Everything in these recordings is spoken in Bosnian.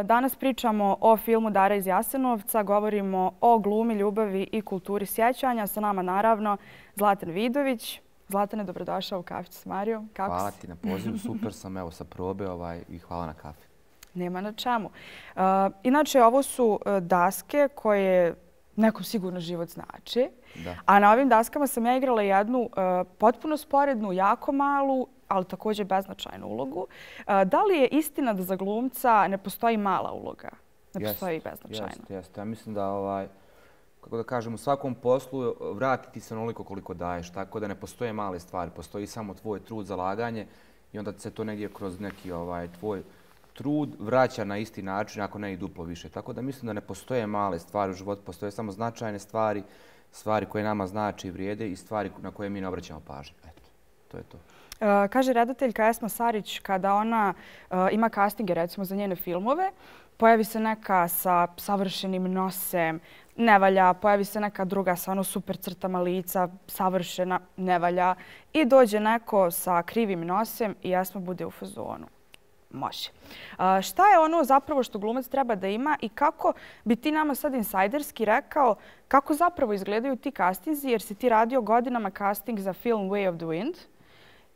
Danas pričamo o filmu Dara iz Jasenovca, govorimo o glumi, ljubavi i kulturi sjećanja. Sa nama naravno Zlatan Vidović. Zlatane, dobrodošao u Kafić s Marijom. Hvala ti na pozivu, super sam, evo sa probe i hvala na kafi. Nema na čemu. Inače, ovo su daske koje nekom sigurno život znači. A na ovim daskama sam ja igrala jednu potpuno sporednu, jako malu, ali također beznačajnu ulogu. Da li je istina da za glumca ne postoji mala uloga? Ne postoji beznačajna? Jeste. Ja mislim da, kako da kažem, u svakom poslu vratiti se onoliko koliko daješ. Tako da ne postoje male stvari. Postoji samo tvoj trud, zalaganje i onda se to negdje kroz neki tvoj trud vraća na isti način, ako ne i duplo više. Tako da mislim da ne postoje male stvari u životu, postoje samo značajne stvari, stvari koje nama znači i vrijede i stvari na koje mi ne obraćamo pažnju. Eto, to je to. Kaže redateljka Esma Sarić, kada ona ima castinge recimo za njene filmove, pojavi se neka sa savršenim nosem, ne valja, pojavi se neka druga sa super crtama lica, savršena, ne valja, i dođe neko sa krivim nosem i Esma bude u fazonu. Može. Šta je ono zapravo što glumac treba da ima i kako bi ti nama sad insajderski rekao kako zapravo izgledaju ti castinzi, jer si ti radio godinama casting za film Way of the Wind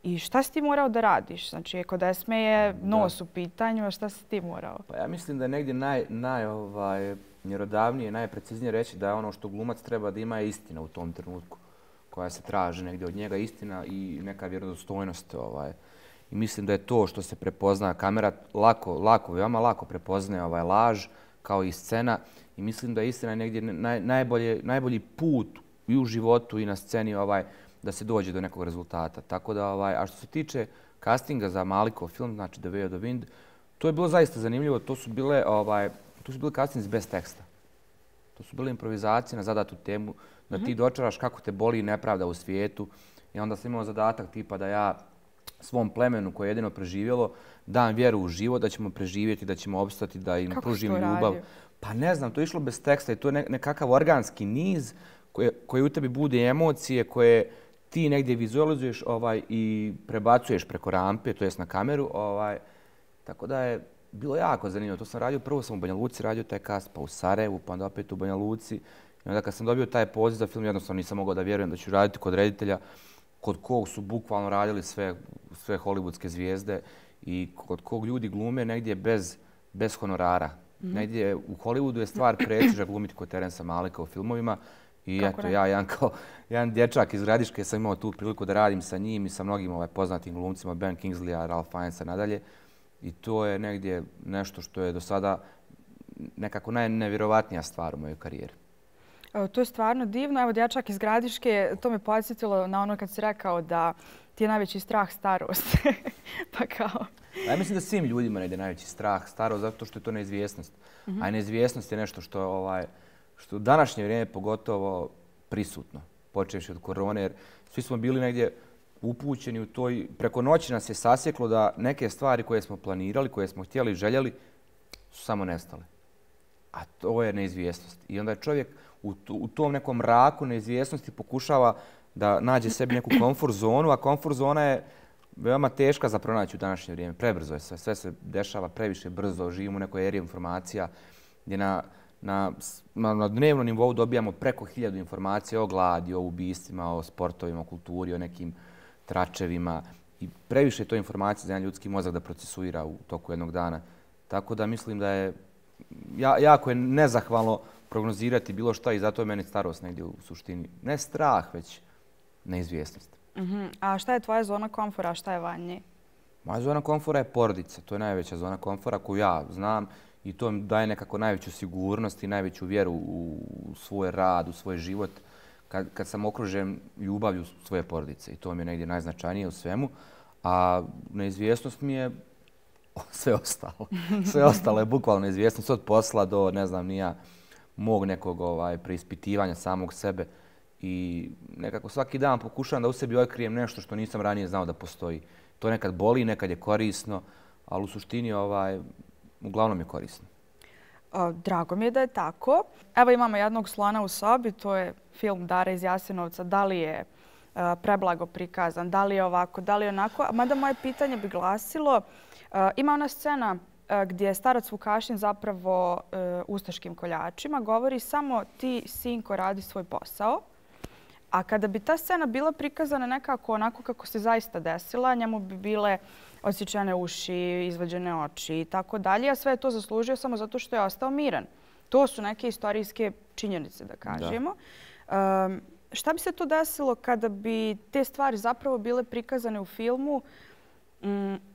i šta si ti morao da radiš? Znači, kod Esme je nos u pitanju, a šta si ti morao? Pa ja mislim da je negdje najmjerodavnije, najpreciznije reći da je ono što glumac treba da ima je istina u tom trenutku koja se traži negdje od njega, istina i neka vjerodostojnost. I mislim da je to što se prepozna. Kamera veoma lako prepoznaje laž kao i scena i mislim da je istina negdje najbolji put i u životu i na sceni da se dođe do nekog rezultata. Tako da, a što se tiče castinga za Malikov film, znači The Way of the Wind, to je bilo zaista zanimljivo. To su bili castinzi bez teksta. To su bile improvizacije na zadatu temu, da ti dočaraš kako te boli nepravda u svijetu i onda sam imao zadatak tipa da ja svom plemenu koje je jedino preživjelo dam vjeru u život, da ćemo preživjeti, da ćemo opstati, da im pružim ljubav. Pa ne znam, to je išlo bez teksta i to je nekakav organski niz koji u tebi bude emocije koje ti negdje vizualizuješ i prebacuješ preko rampe, to jest na kameru. Tako da je bilo jako zanimljivo. To sam radio, prvo sam u Banja Luci radio taj cast, pa u Sarajevu, pa onda opet u Banja Luci. I onda kad sam dobio taj poziv za film, jednostavno nisam mogao da vjerujem da ću raditi kod reditelja kod kog su bukvalno radili sve hollywoodske zvijezde i kod kog ljudi glume negdje bez honorara. Negdje u Hollywoodu je stvar prestiža glumiti kod Terensa Malika u filmovima i eto, ja jedan dječak iz Gradiške sam imao tu priliku da radim sa njim i sa mnogim poznatim glumcima, Ben Kingsleya, Ralph Fiennesa nadalje. I to je negdje nešto što je do sada nekako najnevjerovatnija stvar u mojoj karijeri. To je stvarno divno. Evo, dječak iz Gradiške, to me podsjetilo na ono kad si rekao da ti je najveći strah starost. Pa kao... Ja mislim da svim ljudima negdje najveći strah starost zato što je to neizvjesnost. A neizvjesnost je nešto što u današnje vrijeme pogotovo prisutno. Počevši od korone, jer svi smo bili negdje upućeni u to i preko noći nas je sasjeklo da neke stvari koje smo planirali, koje smo htjeli i željeli su samo nestale. A to je neizvjesnost. I onda je čovjek u tom nekom mraku neizvjesnosti pokušava da nađe sebi neku komfort zonu, a komfort zona je veoma teška za pronaći u današnje vrijeme. Prebrzo je sve se dešava previše brzo, živimo u nekoj eri informacija gdje na dnevnom nivou dobijamo preko 1000 informacija o gladi, o ubistvima, o sportovima, o kulturi, o nekim tračevima i previše je to informacija za jedan ljudski mozak da procesuira u toku jednog dana. Tako da mislim da je jako je nezahvalno prognozirati bilo šta i zato je meni starost negdje u suštini. Ne strah, već neizvjesnost. A šta je tvoja zona komfora, a šta je van nje? Moja zona komfora je porodica. To je najveća zona komfora koju ja znam i to mi daje nekako najveću sigurnost i najveću vjeru u svoj rad, u svoj život kad sam okružen ljubavlju svoje porodice. I to mi je negdje najznačajnije u svemu. A neizvjesnost mi je sve ostalo. Sve ostalo je bukvalno neizvjesnost od posla do, ne znam, nija mog nekog preispitivanja samog sebe. I nekako svaki dan pokušavam da u sebi otkrijem nešto što nisam ranije znao da postoji. To nekad boli, nekad je korisno, ali u suštini uglavnom je korisno. Drago mi je da je tako. Evo imamo jednog slona u sobi, to je film Dara iz Jasenovca. Da li je preblago prikazan, da li je ovako, da li je onako? Mada moje pitanje bi glasilo, ima ona scena gdje je starac Vukašin zapravo ustaškim koljačima govori samo ti, sinko, radi svoj posao. A kada bi ta scena bila prikazana nekako onako kako se zaista desila, njemu bi bile odsječene uši, izvađene oči i tako dalje. A sve je to zaslužio samo zato što je ostao miran. To su neke istorijske činjenice, da kažemo. Šta bi se to desilo kada bi te stvari zapravo bile prikazane u filmu?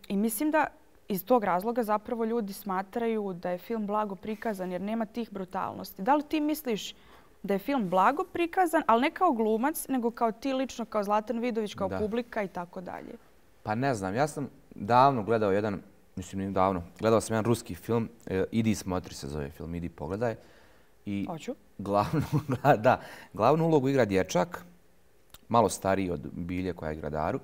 I mislim da iz tog razloga zapravo ljudi smatraju da je film blago prikazan jer nema tih brutalnosti. Da li ti misliš da je film blago prikazan, ali ne kao glumac, nego kao ti lično, kao Zlatan Vidović, kao publika i tako dalje? Pa ne znam, ja sam davno gledao gledao sam jedan ruski film, Idi smotri se zove film, idi pogledaj. Hoću. Glavnu ulogu igra dječak, malo stariji od Bilje koja je gradaru.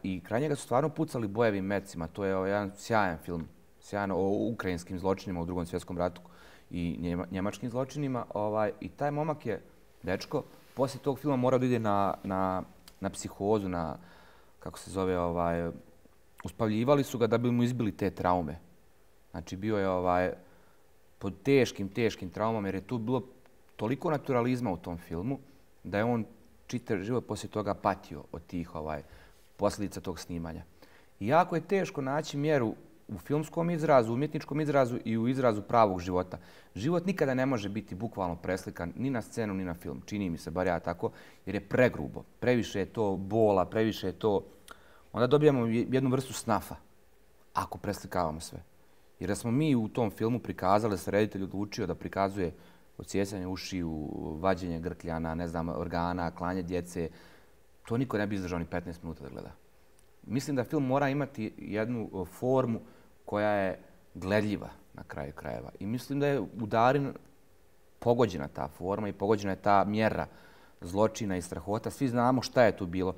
I kraj njega su stvarno pucali bojevim mecima. To je jedan sjajan film, sjajan o ukrajinskim zločinima u Drugom svjetskom ratu i njemačkim zločinima. I taj momak je, dečko, poslije tog filma morao da ide na psihozu, kako se zove, uspavljivali su ga da bi mu izbili te traume. Znači bio je pod teškim traumama jer je tu bilo toliko naturalizma u tom filmu da je on čitav život poslije toga patio od tih posljedica tog snimanja. I jako je teško naći mjeru u filmskom izrazu, umjetničkom izrazu i u izrazu pravog života. Život nikada ne može biti bukvalno preslikan ni na scenu ni na film. Čini mi se, bar ja tako, jer je pregrubo. Previše je to bola, previše je to... Onda dobijamo jednu vrstu snafa ako preslikavamo sve. Jer da smo mi u tom filmu prikazali, da se reditelj odlučio da prikazuje odsjecanje ušiju, vađenje grkljana, ne znam, organa, klanje djece, to niko ne bi izdržao ni 15 minuta da gleda. Mislim da film mora imati jednu formu koja je gledljiva na kraju krajeva. I mislim da je u Darin pogođena ta forma i pogođena je ta mjera zločina i strahota. Svi znamo šta je tu bilo.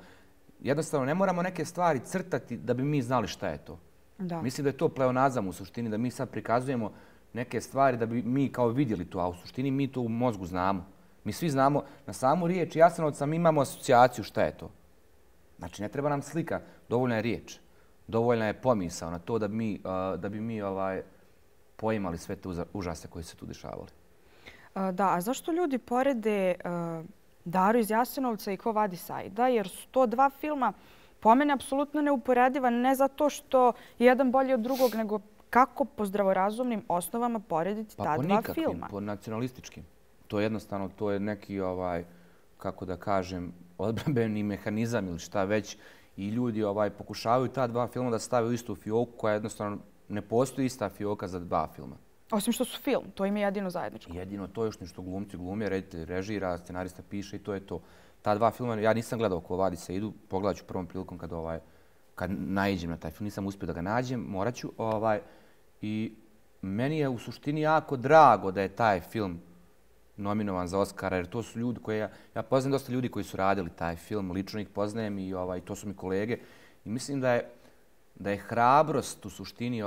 Jednostavno, ne moramo neke stvari crtati da bi mi znali šta je to. Da. Mislim da je to pleonazam u suštini, da mi sad prikazujemo neke stvari da bi mi kao vidjeli to, a u suštini mi to u mozgu znamo. Mi svi znamo na samu riječ Jasenovca, mi imamo asocijaciju šta je to. Znači, ne treba nam slika, dovoljna je riječ, dovoljna je pomisao na to da bi mi poimali sve te užase koji se tu dešavali. Da, a zašto ljudi porede Daru iz Jasenovca i Quo Vadis Aida? Jer su to dva filma po mene apsolutno neuporediva, ne zato što je jedan bolji od drugog, nego kako po zdravorazumnim osnovama porediti ta dva filma? Po nacionalističkim. To je jednostavno, to je neki, kako da kažem, odbrambeni mehanizam ili šta već. I ljudi pokušavaju ta dva filma da stave u istu fioku koja jednostavno ne postoji ista fioka za dva filma. Osim što su film, to im je jedino zajedničko. Jedino to je još nešto glumci glume, reditelj režira, scenarista piše i to je to. Ta dva filma, ja nisam gledao Quo Vadis Aidu, pogledat ću prvom prilikom kad naiđem na taj film. Nisam uspio da ga nađem, morat ću. I meni je u suštini jako drago da je taj film nominovan za Oscara, jer to su ljudi koje ja poznajem dosta ljudi koji su radili taj film, lično ih poznajem i to su mi kolege. I mislim da je hrabrost u suštini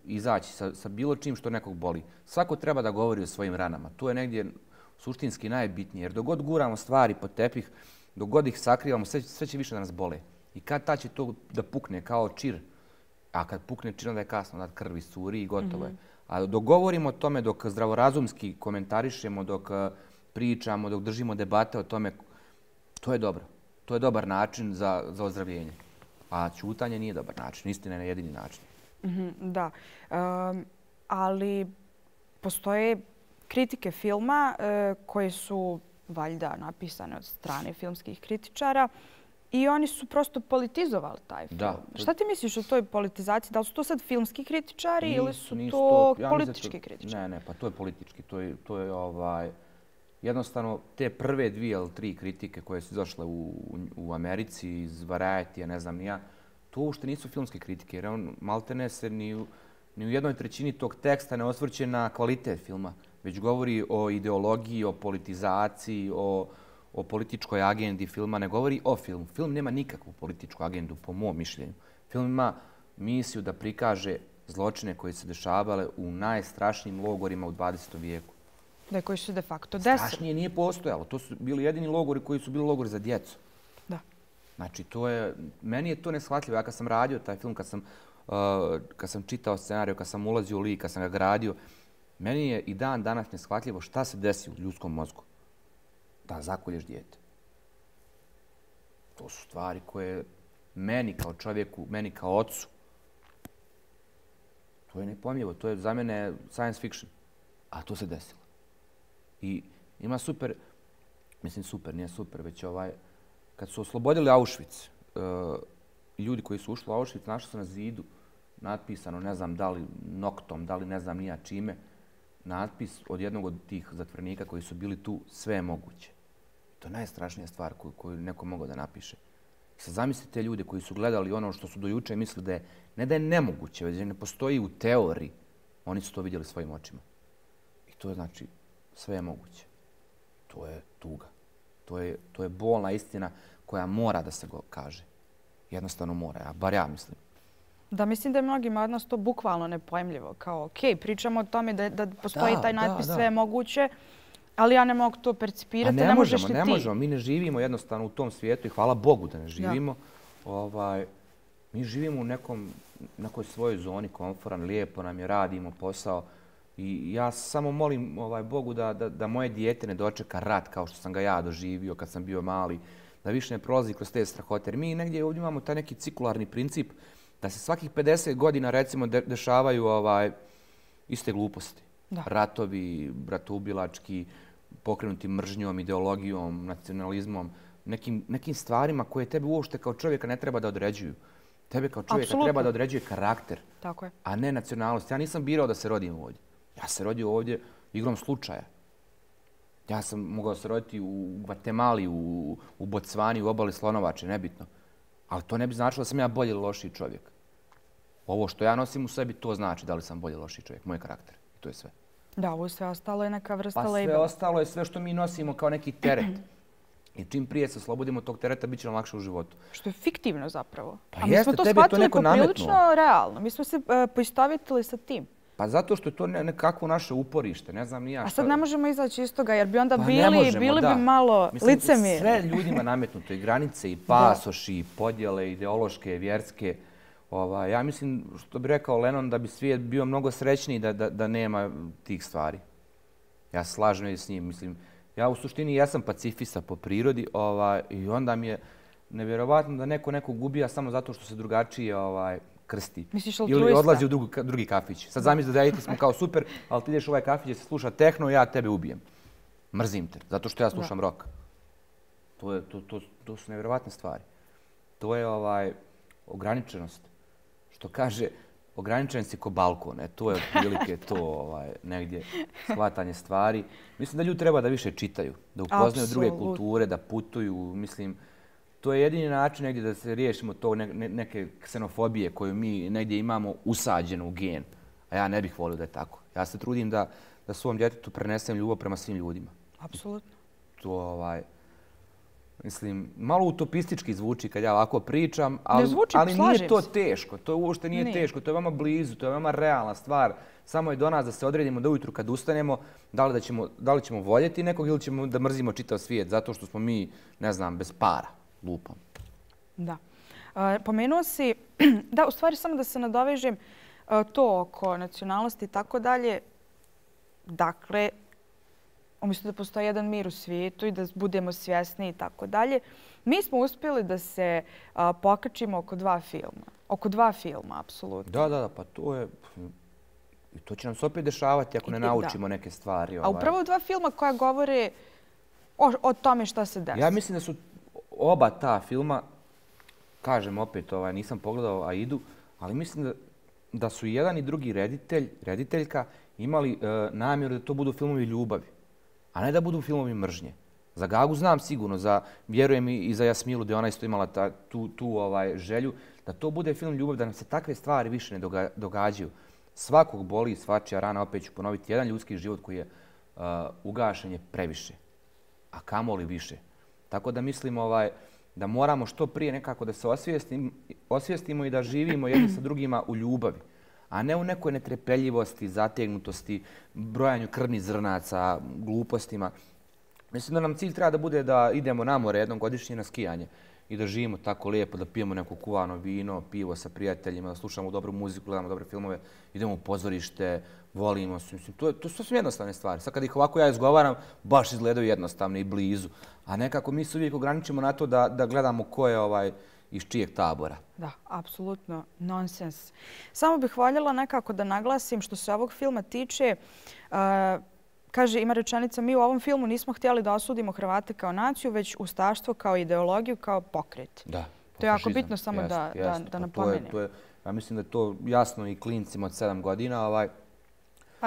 izaći sa bilo čim što nekog boli. Svako treba da govori o svojim ranama. To je negdje suštinski najbitnije, jer dok god guramo stvari pod tepih, dok god ih sakrivamo, sve će više da nas bole. I kad ta će to da pukne kao čir, a kad pukne čir, onda je kasno, onda krvi curi i gotovo je. A dok govorimo o tome, dok zdravorazumski komentarišemo, dok pričamo, dok držimo debate o tome, to je dobro. To je dobar način za ozdravljenje. A ćutanje nije dobar način, istina je na jedini način. Da, ali postoje kritike filma koje su valjda napisane od strane filmskih kritičara i oni su prosto politizovali taj film. Šta ti misliš o toj politizaciji? Da li su to sad filmski kritičari ili su to politički kritičari? Ne, pa to je politički. To je jednostavno te prve 2 ili 3 kritike koje su izašle u Americi iz Variety, ne znam ni ja, to uopšte nisu filmske kritike, jer on maltene se ni u jednoj trećini tog teksta ne osvrće na kvalitet filma, već govori o ideologiji, o politizaciji, o političkoj agendi filma, ne govori o filmu. Film nema nikakvu političku agendu, po mom mišljenju. Film ima misiju da prikaže zločine koje se dešavale u najstrašnijim logorima u 20. vijeku. Da, koji su de facto desili. Strašnije nije postojalo. To su bili jedini logori koji su bili logori za djecu. Da. Znači, meni je to neshvatljivo. Ja kad sam radio taj film, kad sam kad sam čitao scenariju, kad sam ulazio u lik, kad sam ga gradio, meni je i dan danas neshvatljivo šta se desi u ljudskom mozgu. Da zakolješ dijete. To su stvari koje meni kao čovjeku, meni kao ocu, to je nepojmljivo, to je za mene science fiction. A to se desilo. I ima super, mislim super, nije super, već kad su oslobodili Auschwitz, ljudi koji su ušli u Auschwitz našli su na zidu natpisano, ne znam da li noktom, da li ne znam nija čime, natpis od jednog od tih zatvorenika koji su bili tu, sve je moguće. To je najstrašnija stvar koju neko mogao da napiše. Sad zamislite te ljude koji su gledali ono što su do juče mislili da je, ne da je nemoguće, već da ne postoji u teoriji. Oni su to vidjeli svojim očima. I to je znači, sve je moguće. To je tuga. To je bolna istina koja mora da se kaže. Jednostavno mora, bar ja mislim. Da, mislim da je mnogima od nas to bukvalno nepojmljivo. Kao, okej, pričamo o tome da postoji taj natpis, sve je moguće, ali ja ne mogu to percipirati, ne možeš li ti. Ne možemo, mi ne živimo jednostavno u tom svijetu i hvala Bogu da ne živimo. Mi živimo u nekoj svojoj zoni komforan, lijepo nam je, radimo posao. I ja samo molim Bogu da moje dijete ne dočeka rat kao što sam ga ja doživio kad sam bio mali, da više ne prolazi kroz te strahote. Jer mi negdje ovdje imamo taj neki cirkularni princip da se svakih 50 godina recimo dešavaju iste gluposti. Ratovi, bratoubilački, pokrenuti mržnjom, ideologijom, nacionalizmom, nekim stvarima koje tebe uopšte kao čovjeka ne treba da određuju. Tebe kao čovjeka treba da određuje karakter, a ne nacionalnost. Ja nisam birao da se rodim ovdje. Ja se rodio ovdje igrom slučaja. Ja sam mogao se roditi u Gvatemali, u Bocvani, u obali Slonovače, nebitno. Ali to ne bi značilo da sam ja bolji ili lošiji čovjek. Ovo što ja nosim u sebi, to znači da li sam bolji ili lošiji čovjek, moj karakter. I to je sve. Da, ovo sve ostalo je neka vrsta labela. Pa sve ostalo je sve što mi nosimo kao neki teret. I čim prije se oslobodimo tog tereta, bit će nam lakše u životu. Što je fiktivno zapravo. Pa jeste, tebi je to neko nametnuo. Mi smo to shvatili poprilično realno. Mi smo se poistovjetili sa tim. Pa zato što je to nekakvo naše uporište, ne znam ni ja. A sad ne možemo izaći iz toga jer bi onda bili bi malo licemjerni. Sve ljudima nametnuto, i granice, i pasoši, i podjele, ideološke, vjerske. Ja mislim, što bi rekao Lennon, da bi svijet bio mnogo srećniji da nema tih stvari. Ja se slažem s njim. Mislim, ja u suštini jesam pacifista po prirodi i onda mi je nevjerovatno da neko nekog ubija samo zato što se drugačije krsti. Ili odlazi u drugi kafić. Sad zamisli da smo kao super, ali ti ideš u ovaj kafić gdje se sluša tehno i ja tebe ubijem. Mrzim te, zato što ja slušam rock. To su nevjerovatne stvari. To je ograničenost. Što kaže, ograničen si ko balkon. To je otprilike to negdje shvatanje stvari. Mislim da ljudi treba da više čitaju, da upoznaju druge kulture, da putuju. Mislim, to je jedini način negdje da se riješimo to neke ksenofobije koju mi negdje imamo usađenu u gen. A ja ne bih volio da je tako. Ja se trudim da svom djetetu prenesem ljubav prema svim ljudima. Apsolutno. To mislim, malo utopistički zvuči kad ja ovako pričam, ali nije to teško. To uopšte nije teško. To je vama blizu, to je vama realna stvar. Samo je do nas da se odredimo da ujutru kad ustanemo, da li ćemo voljeti nekog ili ćemo da mrzimo čitav svijet zato što smo mi, ne znam, bez para. Lupom. Da. Pomenuo si, da, u stvari samo da se nadovežem to oko nacionalnosti i tako dalje. Dakle, umjesto da postoji jedan mir u svijetu i da budemo svjesni i tako dalje, mi smo uspjeli da se pokačimo oko 2 filma. Oko 2 filma, apsolutno. Da, pa to je... I to će nam se opet dešavati ako ne naučimo neke stvari. A upravo 2 filma koja govore o tome šta se desi. Ja mislim da su oba ta filma, kažem opet, nisam pogledao Aidu, ali mislim da su jedan i drugi rediteljka imali namjeru da to budu filmovi ljubavi, a ne da budu filmovi mržnje. Za Gagu znam sigurno, vjerujem i za Jasmilu da ona isto imala tu želju, da to bude film ljubavi, da nam se takve stvari više ne događaju. Svakog boli i svačija rana, opet ću ponoviti, jedan ljudski život koji je ugašen je previše, a kamoli više. Tako da mislim da moramo što prije nekako da se osvijestimo i da živimo jedni sa drugima u ljubavi, a ne u nekoj netrpeljivosti, zategnutosti, brojanju krvnih zrnaca, glupostima. Mislim da nam cilj treba da bude da idemo na more jednom godišnje na skijanje i da živimo tako lijepo, da pijemo neko kuvano vino, pivo sa prijateljima, da slušamo dobru muziku, gledamo dobre filmove, idemo u pozorište, volimo se. Mislim, to su sasvim jednostavne stvari. Sad kad ih ovako ja izgovaram, baš izgledaju jednostavne i blizu. A nekako mi se uvijek ograničimo na to da gledamo ko je iz čijeg tabora. Da, apsolutno nonsens. Samo bih voljela nekako da naglasim što se ovog filma tiče. Kaže, ima rečenica, mi u ovom filmu nismo htjeli da osudimo Hrvate kao naciju, već ustaštvo kao ideologiju, kao pokret. Da. To je jako bitno samo da napomenem. Ja mislim da je to jasno i klincima od 7 godina.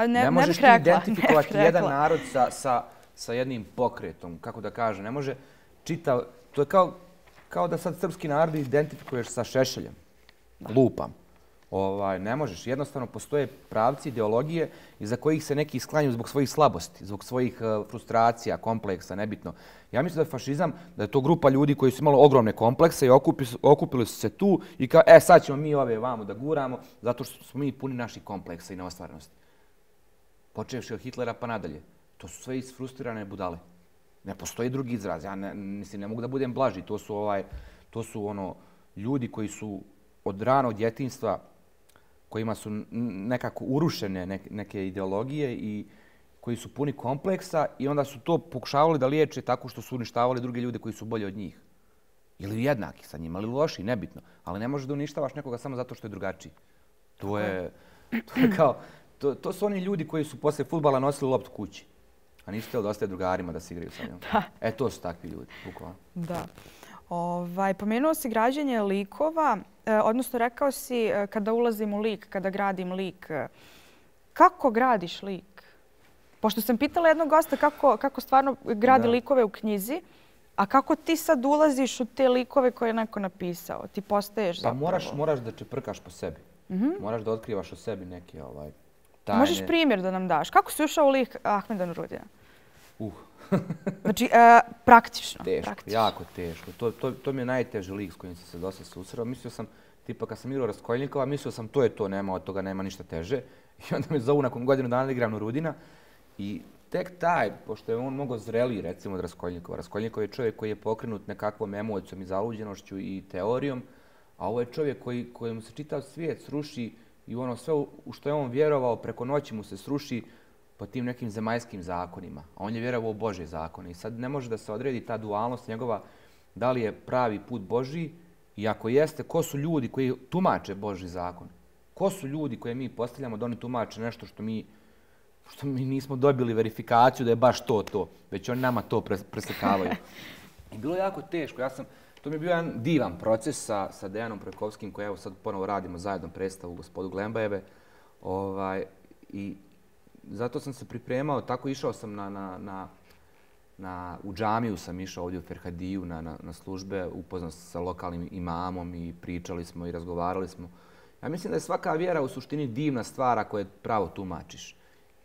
Ne možeš ti identifikovati jedan narod sa jednim pokretom, kako da kažem. Ne može čitav... To je kao da sad srpski narod identifikuješ sa Šešeljem. Lupam. Ne možeš. Jednostavno postoje pravci, ideologije iza kojih se neki sklanjaju zbog svojih slabosti, zbog svojih frustracija, kompleksa, nebitno. Ja mislim da je fašizam, da je to grupa ljudi koji su imali ogromne komplekse i okupili su se tu i kao, sad ćemo mi ove vamo da guramo, zato što smo mi puni naših kompleksa i neostvarenosti. Počevši od Hitlera pa nadalje. To su sve isfrustrirane budale. Ne postoji drugi izraz. Ja ne mogu da budem blaži. To su ljudi koji su od ranog djetinjstva, kojima su nekako urušene neke ideologije i koji su puni kompleksa i onda su to pokušavali da liječe tako što su uništavali druge ljude koji su bolji od njih. Ili jednaki sa njima, ili loši, nebitno. Ali ne možeš da uništavaš nekoga samo zato što je drugačiji. To su oni ljudi koji su poslije fudbala nosili loptu kući, a nisu htjeli da ostaje drugarima da se igraju sa njom. To su takvi ljudi, bukvalno. Da. Pomenuo si građenje likova, odnosno rekao si kada ulazim u lik, kada gradim lik. Kako gradiš lik? Pošto sam pitala jednog gosta kako stvarno gradi likove u knjizi, a kako ti sad ulaziš u te likove koje je neko napisao? Ti postaješ zapravo. Pa moraš da čeprkaš po sebi. Moraš da otkrivaš o sebi neke tajne. Možeš primjer da nam daš? Kako si ušao u lik Ahmeda Nurudina? Znači, praktično. Teško, jako teško. To mi je najteži lik s kojim sam se dosta susreo. Mislio sam, tipa kad sam igrao Raskolnikova, mislio sam to je to, od toga nema ništa teže. I onda me zovu nakon godinu dana da igram Nurudina. I tek taj, pošto je on mnogo zreliji recimo od Raskolnikova. Raskolnikov je čovjek koji je pokrenut nekakvom emocijom i zaluđenošću i teorijom, a ovo je čovjek kojemu se čitav svijet sruši i sve u što je on vjerovao preko noći mu se sruši po tim nekim zemaljskim zakonima. A on je vjerovao u Božje zakone. I sad ne može da se odredi ta dualnost njegova da li je pravi put Božji i ako jeste, ko su ljudi koji tumače Božji zakon? Ko su ljudi koje mi postavljamo da oni tumače nešto što mi nismo dobili verifikaciju da je baš to, već oni nama to preslikavaju. I bilo je jako teško. To mi je bio jedan divan proces sa Dejanom Projkovskim, koji evo sad ponovo radimo zajedno predstavu Gospodu Glembajeve. I zato sam se pripremao, tako išao sam u džamiju sam išao ovdje u Ferhadiju na službe, upoznao sam sa lokalnim imamom i pričali smo i razgovarali smo. Ja mislim da je svaka vjera u suštini divna stvar ako je pravo tumačiš.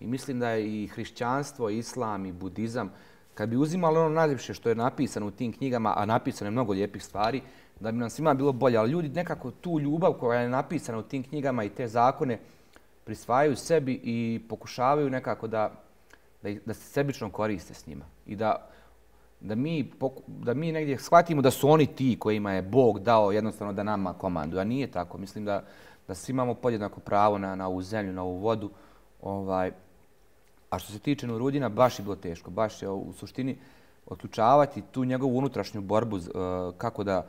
I mislim da je i hrišćanstvo, i islam, i budizam, kad bi uzimali ono najljepše što je napisano u tim knjigama, a napisano je mnogo lijepih stvari, da bi nam svima bilo bolje. Ali ljudi nekako tu ljubav koja je napisana u tim knjigama i te zakone prisvajaju sebi i pokušavaju nekako da se sebično koriste s njima. I da mi negdje shvatimo da su oni ti kojima je Bog dao jednostavno da nama komanduju. A nije tako. Mislim da svi imamo podjednako pravo na ovu zemlju, na ovu vodu. A što se tiče Nurudina, baš je bilo teško. Baš je u suštini otključavati tu njegovu unutrašnju borbu kako da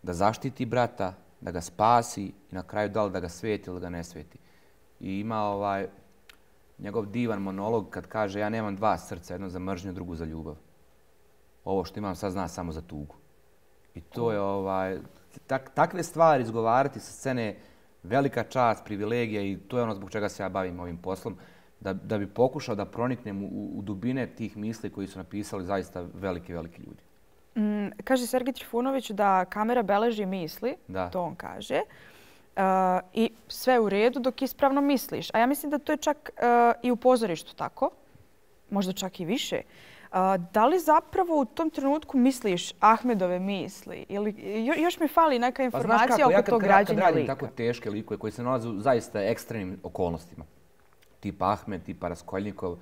zaštiti brata, da ga spasi i na kraju da li da ga sveti ili da ga ne sveti. I ima njegov divan monolog kad kaže ja nemam dva srca, jedno za mržnju, drugo za ljubav. Ovo što imam sad zna samo za tugu. I to je takve stvari izgovarati sa scene velika čast, privilegija i to je ono zbog čega se ja bavim ovim poslom. Da bi pokušao da proniknem u dubine tih misli koji su napisali zaista veliki ljudi. Kaže Sergej Trifunović da kamera beleži misli, to on kaže, i sve u redu dok ispravno misliš. A ja mislim da to je čak i u pozorištu tako, možda čak i više. Da li zapravo u tom trenutku misliš Ahmedove misli? Ili još mi fali neka informacija oko tog građenja lika? Kad radim tako teške likove koji se nalaze u zaista ekstremnim okolnostima, tipa Ahmed, tipa Raskolnikov,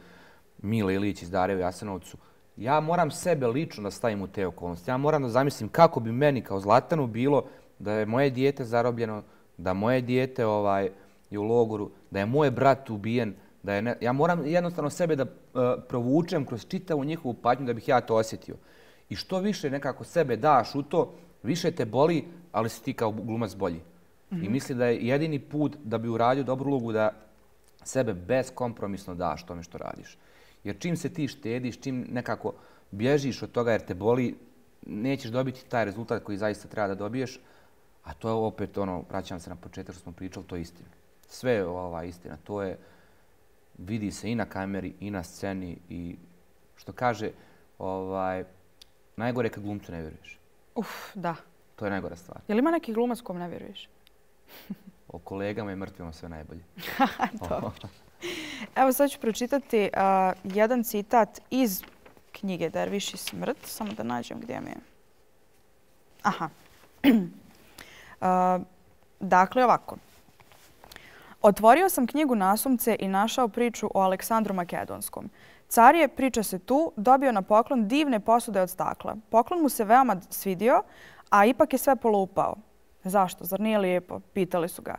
Mile Ilić iz Dare u Jasenovcu, ja moram sebe lično da stavim u te okolnosti. Ja moram da zamislim kako bi meni kao Zlatanu bilo da je moje dijete zarobljeno, da moje dijete je u logoru, da je moj brat ubijen. Ja moram jednostavno sebe da provučem kroz čitavu njihovu patnju da bih ja to osjetio. I što više nekako sebe daš u to, više te boli, ali si ti kao glumac bolji. I mislim da je jedini put da bi uradio dobru ulogu da sebe beskompromisno daš tome što radiš. Jer čim se ti štediš, čim nekako bježiš od toga jer te boli, nećeš dobiti taj rezultat koji zaista treba da dobiješ. A to je opet vraćam se na početak što smo pričali, to je istina. Sve je ova istina. To je, vidi se i na kameri i na sceni i što kaže, najgore je kad glumcu ne vjeruješ. Da. To je najgora stvar. Je li ima neki glumac kom ne vjeruješ? O kolegama i mrtvima sve najbolje. Dobro. Evo sad ću pročitati jedan citat iz knjige Derviš i smrt. Samo da nađem gdje mi je. Aha. Dakle, ovako. Otvorio sam knjigu nasumce i našao priču o Aleksandru Makedonskom. Car je, priča se tu, dobio na poklon divne posude od stakla. Poklon mu se veoma svidio, a ipak je sve polupao. Zašto? Zar nije lijepo? Pitali su ga.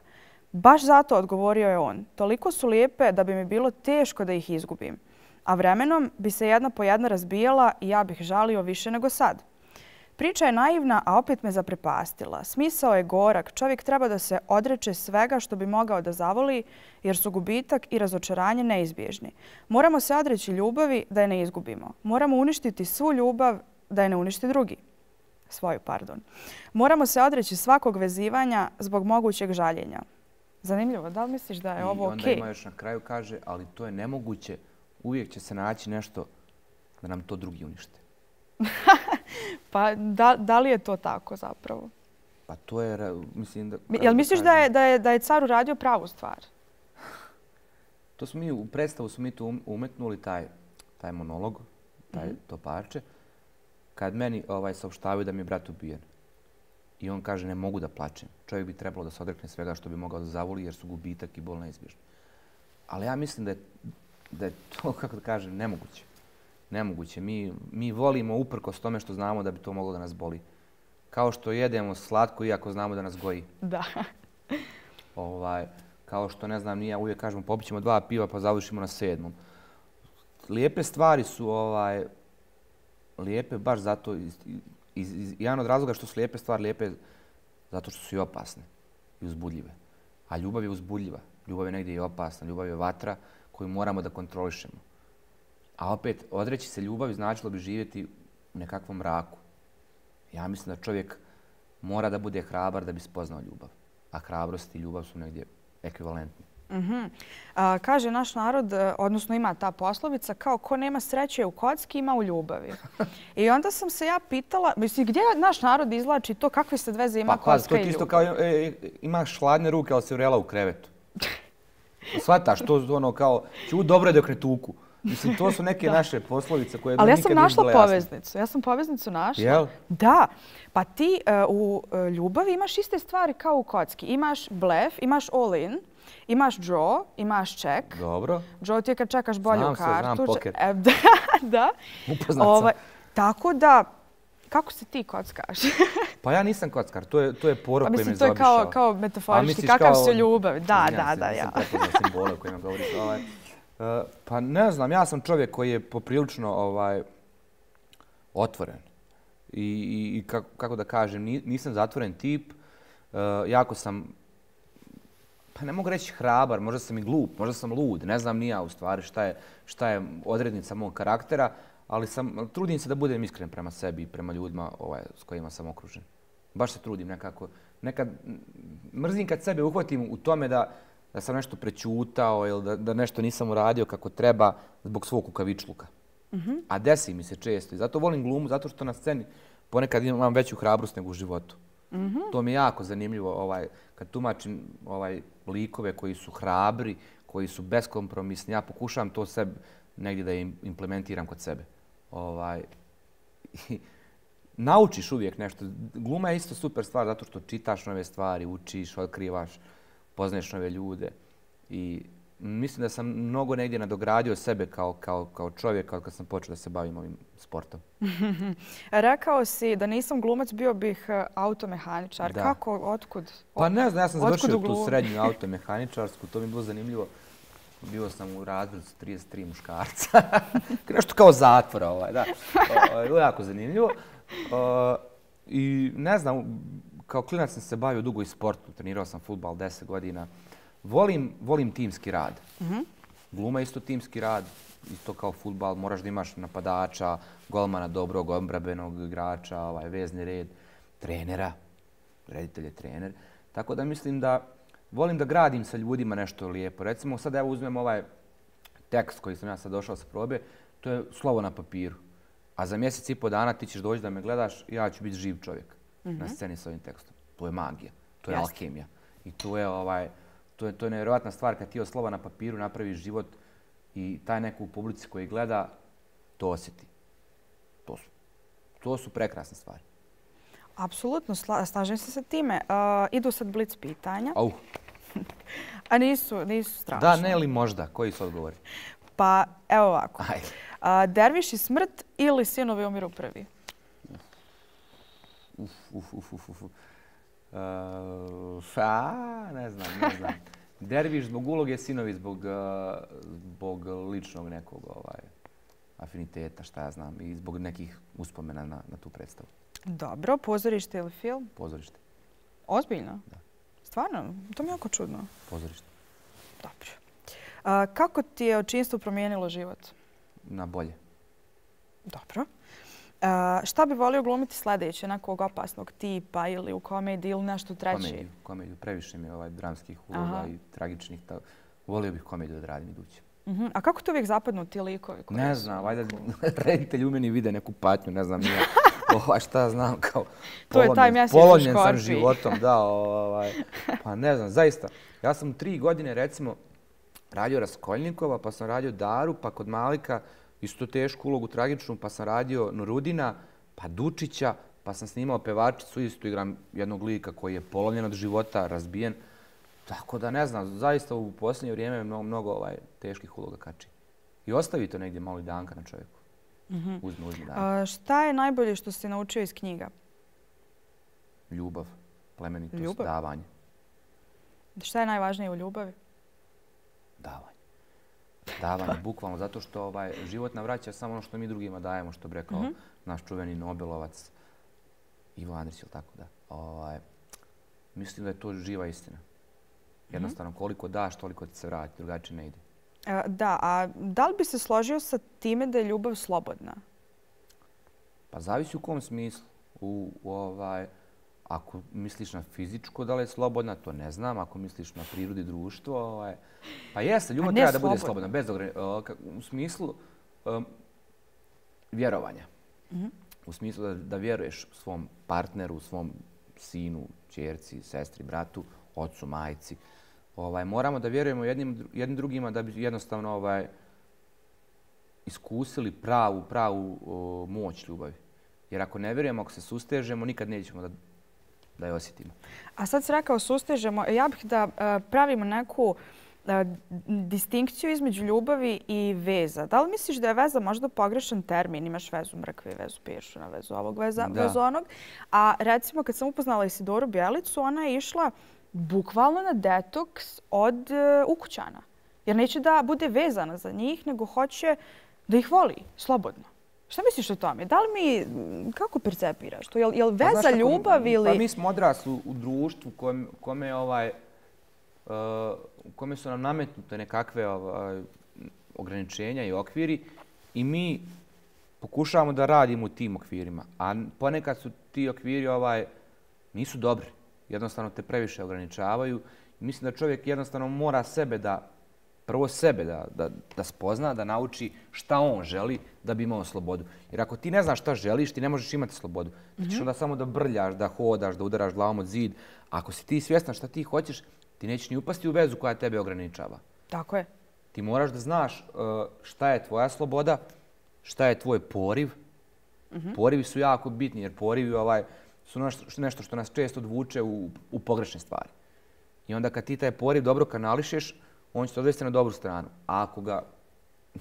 Baš zato, odgovorio je on. Toliko su lijepe da bi mi bilo teško da ih izgubim. A vremenom bi se jedna po jedna razbijala i ja bih žalio više nego sad. Priča je naivna, a opet me zaprepastila. Smisao je gorak. Čovjek treba da se odreče svega što bi mogao da zavoli, jer su gubitak i razočaranje neizbježni. Moramo se odreći ljubavi da je ne izgubimo. Moramo uništiti svu ljubav da je ne uništi drugi. Svoju, pardon. Moramo se odreći svakog vezivanja zbog mogućeg žaljenja. Zanimljivo, da li misliš da je ovo okej? I onda ima još na kraju kaže, ali to je nemoguće, uvijek će se naći nešto da nam to drugi unište. Pa da li je to tako zapravo? Pa to je, mislim da... Jel misliš da je car uradio pravu stvar? To smo mi u predstavu umetnuli taj monolog, to parče, kad meni saopštavaju da mi je brat ubijen. I on kaže ne mogu da plačem. Čovjek bi trebalo da se odrekne svega što bi mogao da zavoli jer su gubitak i bol neizbježni. Ali ja mislim da je to, kako da kažem, nemoguće. Nemoguće. Mi volimo uprkos tome što znamo da bi to moglo da nas boli. Kao što jedemo slatko iako znamo da nas goji. Da. Kao što, ne znam, ja uvijek kažemo popit ćemo 2 piva pa završimo na 7. Lijepe stvari su lijepe baš zato, jedan od razloga što su lijepe stvari lijepe zato što su i opasne i uzbudljive. A ljubav je uzbudljiva. Ljubav je negdje i opasna. Ljubav je vatra koju moramo da kontrolišemo. A opet, odreći se ljubavi značilo bi živjeti u nekakvom mraku. Ja mislim da čovjek mora da bude hrabar da bi spoznao ljubav. A hrabrost i ljubav su negdje ekvivalentni. Kaže naš narod, odnosno ima ta poslovica, kao ko nema sreće u kocki ima u ljubavi. I onda sam se ja pitala, mislim, gdje naš narod izvlači to, kakve sad veze ima kocka i ljubav? Pa to je isto kao imaš hladne ruke, ali se vrela u krevetu. Shvataš, to kao, ću dobro je dok ne tuku. Mislim, to su neke naše poslovice koje ali nikad nisu bile jasne. Ali ja sam našla poveznicu. Ja sam poveznicu našla. Jel? Da. Pa ti u ljubavi imaš iste stvari kao u kocki. Imaš blef, imaš all in, imaš draw, imaš check. Dobro. Draw ti je kad čekaš bolju kartu. Znam poker. Da. Upoznat sam. Tako da, kako se ti kockaš? Pa ja nisam kockar, to je porok koji me zaobišao. Mislim, to je kao metaforički, kakav si u ljubavi. Da. Nisam prepoznao simbole o kojima govoriš. Pa ne znam, ja sam čovjek koji je poprilično otvoren. I kako da kažem, nisam zatvoren tip. Jako sam, pa ne mogu reći hrabar, možda sam i glup, možda sam lud. Ne znam ni ja u stvari šta je odrednica mog karaktera, ali trudim se da budem iskren prema sebi i prema ljudima s kojima sam okružen. Baš se trudim nekako. Nekad mrzim kad sebe uhvatim u tome da sam nešto prećutao ili da nešto nisam uradio kako treba zbog svog kukavičluka. A desi mi se često i zato volim glumu, zato što na sceni ponekad imam veću hrabrost nego u životu. To mi je jako zanimljivo kad tumačim likove koji su hrabri, koji su beskompromisni. Ja pokušavam to sebi negdje da implementiram kod sebe. Naučiš uvijek nešto. Gluma je isto super stvar zato što čitaš nove stvari, učiš, otkrivaš, poznaješ nove ljude i mislim da sam mnogo negdje nadogradio sebe kao čovjek kad sam počeo da se bavim ovim sportom. Rekao si da nisam glumac, bio bih automehaničar. Da. Kako, otkud? Pa ne znam, ja sam Otkud završio u tu glumi? srednju automehaničarsku, to mi je bilo zanimljivo. Bio sam u razredu s 33 muškarca. Nešto kao zatvora, da. Bilo je jako zanimljivo. I ne znam, kao klinac sam se bavio dugo i sportu. Trenirao sam fudbal 10 godina. Volim timski rad. Gluma je isto timski rad, isto kao fudbal. Moraš da imaš napadača, golmana dobrog, odbrambenog igrača, vezni red, trenera. Reditelj je trener. Tako da mislim da volim da gradim sa ljudima nešto lijepo. Recimo, sad evo uzmem ovaj tekst koji sam ja sad došao sa probe, to je slovo na papiru. A za mjesec i pol dana ti ćeš doći da me gledaš i ja ću biti živ čovjek na sceni s ovim tekstom. To je magija, to je alkemija. I to je nevjerojatna stvar kad ti od slova na papiru napraviš život i taj neko u publici koji gleda to osjeti. To su prekrasne stvari. Apsolutno, slažem se sa time. Idu sad blic pitanja. Au. A nisu strašne. Da, ne ili možda? Koji su odgovori? Pa, evo ovako. Ajde. Derviš i smrt ili Sinovi umiru prvi? Ne znam. Derviš zbog uloge, Sinovi zbog ličnog nekog afiniteta, šta ja znam, i zbog nekih uspomena na tu predstavu. Dobro, pozorište ili film? Pozorište. Ozbiljno? Da. Stvarno? To mi je jako čudno. Pozorište. Dobro. Kako ti je očinstvo promijenilo život? Na bolje. Dobro. Šta bi volio glumiti sljedeće? Nekog opasnog tipa ili u komediji ili nešto treće? Komediju. Previše mi je dramskih uloga i tragičnih. Volio bih komediju da radim iduće. A kako to uvijek zapadnu ti likovi? Ne znam, valjda reditelji u meni vide neku patnju, ne znam nije. Šta znam, kao to je taj mjesec u polomljen sam Škorpiji. životom, da, pa ne znam, zaista. Ja sam 3 godine, recimo, radio Raskoljnikova, pa sam radio Daru, pa kod Malika isto tešku ulogu, tragičnu, pa sam radio Nurudina, pa Dučića, pa sam snimao pevačicu, isto igram jednog lika koji je polomljen od života, razbijen. Tako da ne znam, zaista u posljednje vrijeme mnogo teških uloga kači. I ostavi to negdje malo i danka na čovjeku. Uzmi danka. Šta je najbolje što si naučio iz knjiga? Ljubav, plemenitost, davanje. Šta je najvažnije u ljubavi? Davanje. Davanje, bukvalno, zato što život nam vraća samo ono što mi drugima dajemo, što bi rekao naš čuveni Nobelovac Ivo Andrić, ili tako da. Mislim da je to živa istina. Jednostavno, koliko daš, toliko ti se vrati, drugačije ne ide. Da, a da li bi se složio sa time da je ljubav slobodna? Pa zavisi u kom smislu. Ako misliš na fizičko da li je slobodna, to ne znam. Ako misliš na prirodu i društvo, pa jeste, ljubav treba da bude slobodna. U smislu vjerovanja. U smislu da vjeruješ svom partneru, svom sinu, ćerci, sestri, bratu, ocu, majci. Moramo da vjerujemo jednim drugima da bi jednostavno iskusili pravu moć ljubavi. Jer ako ne vjerujemo, ako se sustežemo, nikad nećemo da je osjetimo. A sad si rekao sustežemo, ja bih da pravimo neku distinkciju između ljubavi i veza. Da li misliš da je veza možda pogrešan termin? Imaš vezu mrkve, vezu peršuna, vezu ovog, vezu onog. A recimo kad sam upoznala Isidoru Bjelicu, ona je išla bukvalno na detoks od ukućana. Jer neće da bude vezana za njih, nego hoće da ih voli slobodno. Šta misliš o tome? Da li kako percepiraš to? Je li veza ljubav ili... Pa mi smo odrasli u društvu u kome su nam nametnute nekakve ograničenja i okviri i mi pokušavamo da radimo u tim okvirima. A ponekad su ti okviri nisu dobri. Jednostavno te previše ograničavaju. Mislim da čovjek jednostavno mora prvo sebe da spozna, da nauči šta on želi da bi imao slobodu. Jer ako ti ne znaš šta želiš, ti ne možeš imati slobodu. Ti ćeš onda samo da brljaš, da hodaš, da udaraš glavom od zid. Ako si ti svjestan šta ti hoćeš, ti nećeš ni upasti u vezu koja tebe ograničava. Tako je. Ti moraš da znaš šta je tvoja sloboda, šta je tvoj poriv. Porivi su jako bitni jer porivi su nešto što nas često odvuče u pogrešne stvari. I onda kad ti taj poriv dobro kanališeš, on će te odvesti na dobru stranu. A ako ga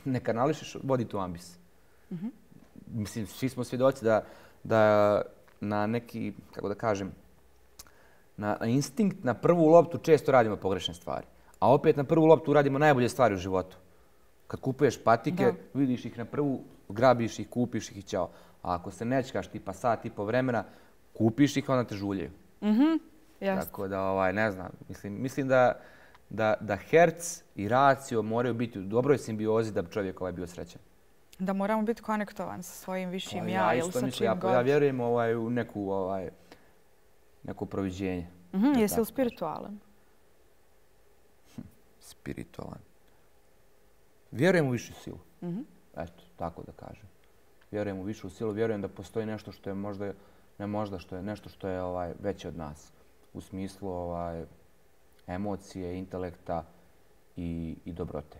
ne kanališeš, vodi tu ambis. Mislim, svi smo svjedoci da na neki, kako da kažem, na instinkt, na prvu loptu često radimo pogrešne stvari. A opet na prvu loptu radimo najbolje stvari u životu. Kad kupuješ patike, vidiš ih na prvu, grabiš ih, kupiš ih i ćao. A ako se nečkaš tipa sat i po vremena, kupiš ih, onda te žuljaju. Tako da, ne znam, mislim da herc i racio moraju biti u dobroj simbiozi da bi čovjek bio srećan. Da moramo biti konektovan sa svojim višim ja ili sa čim god. Ja vjerujem u neko proviđenje. Jesi li spiritualan? Spiritualan. Vjerujem u višu silu. Eto, tako da kažem. Vjerujem u višu silu, vjerujem da postoji nešto što je možda, ne možda, što je nešto što je veće od nas. U smislu emocije, intelekta i dobrote.